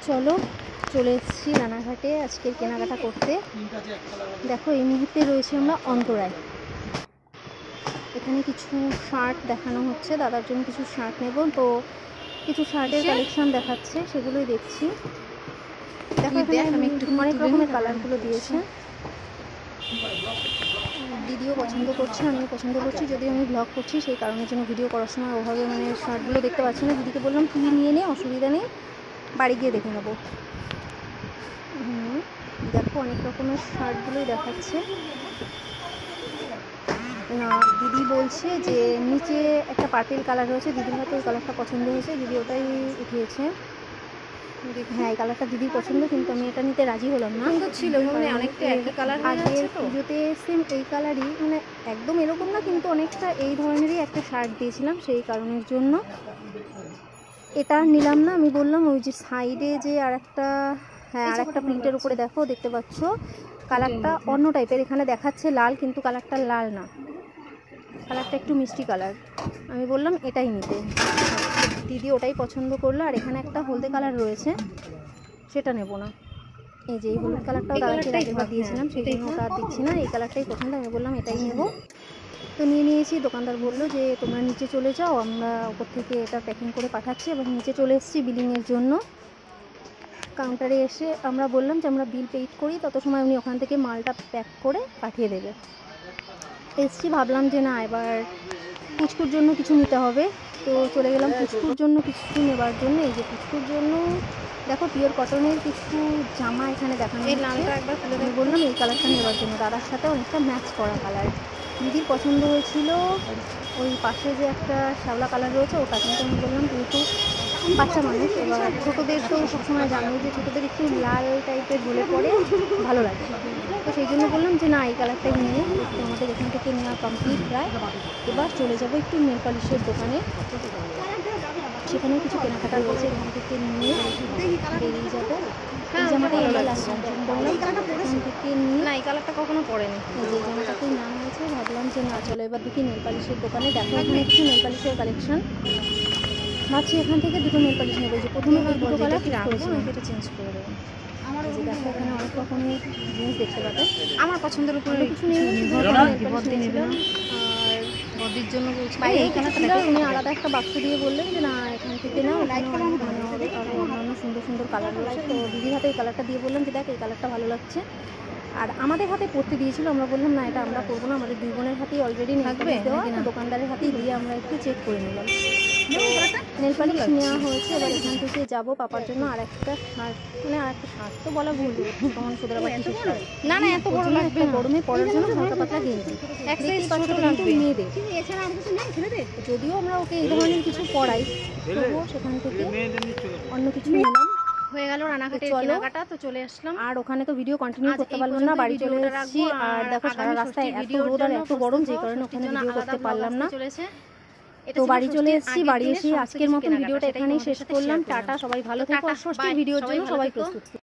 চলো চলে এসেছি রানাঘাটে আজকের কেনাকাটা করতে। দেখো এই মুহূর্তে রয়েছে আমরা অন্তরায়। এখানে কিছু শার্ট দেখানো হচ্ছে, দাদার জন্য কিছু শার্ট নেব, তো কিছু শার্টের কালেকশন দেখাচ্ছে, সেগুলোই দেখছি। দেখো এখানে অনেক রকমের কালারগুলো দিয়েছে। দিদিও পছন্দ করছে, আমিও পছন্দ করছি, যদিও আমি ব্লগ করছি সেই কারণের জন্য ভিডিও করার সময় ওভাবে শার্টগুলো দেখতে পাচ্ছি না। দিদিকে বললাম তুই নিয়ে নে, অসুবিধা নেই, বাড়ি গিয়ে দেখে নেবো। দেখো অনেক রকমের শার্টগুলোই দেখাচ্ছে। না, দিদি বলছে যে নিচে একটা পার্পেল কালার রয়েছে, দিদির হাতে ওই কালারটা পছন্দ হয়েছে, দিদি ওটাই উঠিয়েছে। হ্যাঁ এই কালারটা দিদির পছন্দ, কিন্তু আমি এটা নিতে রাজি হলাম না। সুন্দর ছিল, মানে অনেকটা একই কালার হয়ে যাচ্ছে তো। পুজোতে সেম এই কালারই, মানে একদম এরকম না, কিন্তু অনেকটা এই ধরনেরই একটা শার্ট দিয়েছিলাম, সেই কারণের জন্য এটা নিলাম না। আমি বললাম ওই যে সাইডে যে আরেকটা, হ্যাঁ আরেকটা প্রিন্টের উপরে দেখো, দেখতে পাচ্ছ কালারটা অন্য টাইপের, এখানে দেখাচ্ছে লাল কিন্তু কালারটা লাল না, কালারটা একটু মিষ্টি কালার। আমি বললাম এটাই নিতে, দিদি ওটাই পছন্দ করলো। আর এখানে একটা হলদে কালার রয়েছে, সেটা নেব না। এই যে এই হলুদ কালারটাও দাদাকে আগেবার দিয়েছিলাম, সেই জন্য ওটা দিচ্ছি না, এই কালারটাই পছন্দ। আমি বললাম এটাই নেব, তো নিয়ে নিয়েছি। দোকানদার বললো যে তোমরা নিচে চলে যাও, আমরা ওপর থেকে এটা প্যাকিং করে পাঠাচ্ছি। এবার নিচে চলে এসেছি বিলিংয়ের জন্য। কাউন্টারে এসে আমরা বললাম যে আমরা বিল পেইড করি, তত সময় উনি ওখান থেকে মালটা প্যাক করে পাঠিয়ে দেবে। এসছি, ভাবলাম যে না এবার পুচকুর জন্য কিছু নিতে হবে, তো চলে গেলাম পুচকুর জন্য কিছু নেবার জন্য। এই যে পুচকুর জন্য দেখো পিওর কটনের কিছু জামা এখানে দেখানো হচ্ছে। আমি বললাম এই কালারটা নেবার জন্য, দাদার সাথে অনেকটা ম্যাচ করা কালার। দিদির পছন্দ হয়েছিল ওই পাশে যে একটা শ্যাওলা কালার রয়েছে ওটা, কিন্তু আমি বললাম যেহেতু বাচ্চা মানুষ, এবার ছোটোদের তো সবসময় জানোই যে ছোটোদের একটু লাল টাইপের হলে পরে ভালো লাগে, তো সেই জন্য বললাম যে না এই কালারটাই নিয়ে। তো আমাদের এখান থেকে নেওয়া কমপ্লিট প্রায়, এবার চলে যাবো একটু নেল পলিশের দোকানে, সেখানেও কিছু কেনাকাটা রয়েছে, এখান থেকে নিয়ে বেরিয়ে যাবো। এই জামাটাই আমরা লাস্ট বললাম এখান থেকে নিয়ে, না এই কালারটা কখনো পরেনি, এই যে জামাটাতেই নাম হয়েছে। ভাবলাম যে না চলো এবার দেখি নেল পলিশের দোকানে। দেখো এখানে কিছু নেল পলিশের কালেকশন, ভাবছি এখান থেকে দুটো নেল পলিশ নেবো। যে প্রথমে এই দুটো কালার করেছি, এটা চেঞ্জ করে দেবো। আমার যে দেখো এখানে অনেক রকমের জিনিস দেখতে পাবে, আমার পছন্দের উপরে কিছু নেই, আর বদির জন্য বলছি উনি আলাদা একটা বাক্স দিয়ে বললেন যে না এখান থেকে না, অন্যান্য সুন্দর সুন্দর কালার রয়েছে। তো দিদির হাতে এই কালারটা দিয়ে বললাম যে দেখ এই কালারটা ভালো লাগছে, আর আমাদের হাতে পড়তে দিয়েছিল, আমরা বললাম না এটা আমরা করবো না, আমাদের দুই বোনের হাতেই অলরেডি নেল পালিশ দেওয়া, দোকানদারের হাতেই দিয়ে আমরা একটু চেক করে নিলাম। নেল পালিশ নেওয়া হয়েছে। এবার এখান থেকে যাবো পাপার জন্য আর একটা শার্ট, মানে আর একটা শার্ট তো বলা ভুল, তখন সুদের আবার কিছু শার্ট না না এত বড় লাগবে না, গরমে পরার জন্য হালকা পাতলা গেঞ্জি এক সাইজ ছোট লাগবে মেয়েদের। যদিও আমরা ওকে এই ধরনের কিছু পরাই, তবুও সেখান থেকে অন্য কিছু নিলাম। হয়ে গেল রানাঘাটের কেনাকাটা, তো চলে আসলাম। আর ওখানে তো ভিডিও কন্টিনিউ করতে পারলাম না, বাড়ি চলে এসেছি। আর দেখো সারা রাস্তায় এত রোদ আর এত গরম, যে কারণে ওখানে ভিডিও করতে পারলাম না। তো বাড়ি চলে এসেছি, বাড়ি এসে আজকের মতন ভিডিওটা এখানেই শেষ করলাম। টাটা, সবাই ভালো থেকো। আর ষষ্ঠীর ভিডিওর জন্য সবাই প্রস্তুত।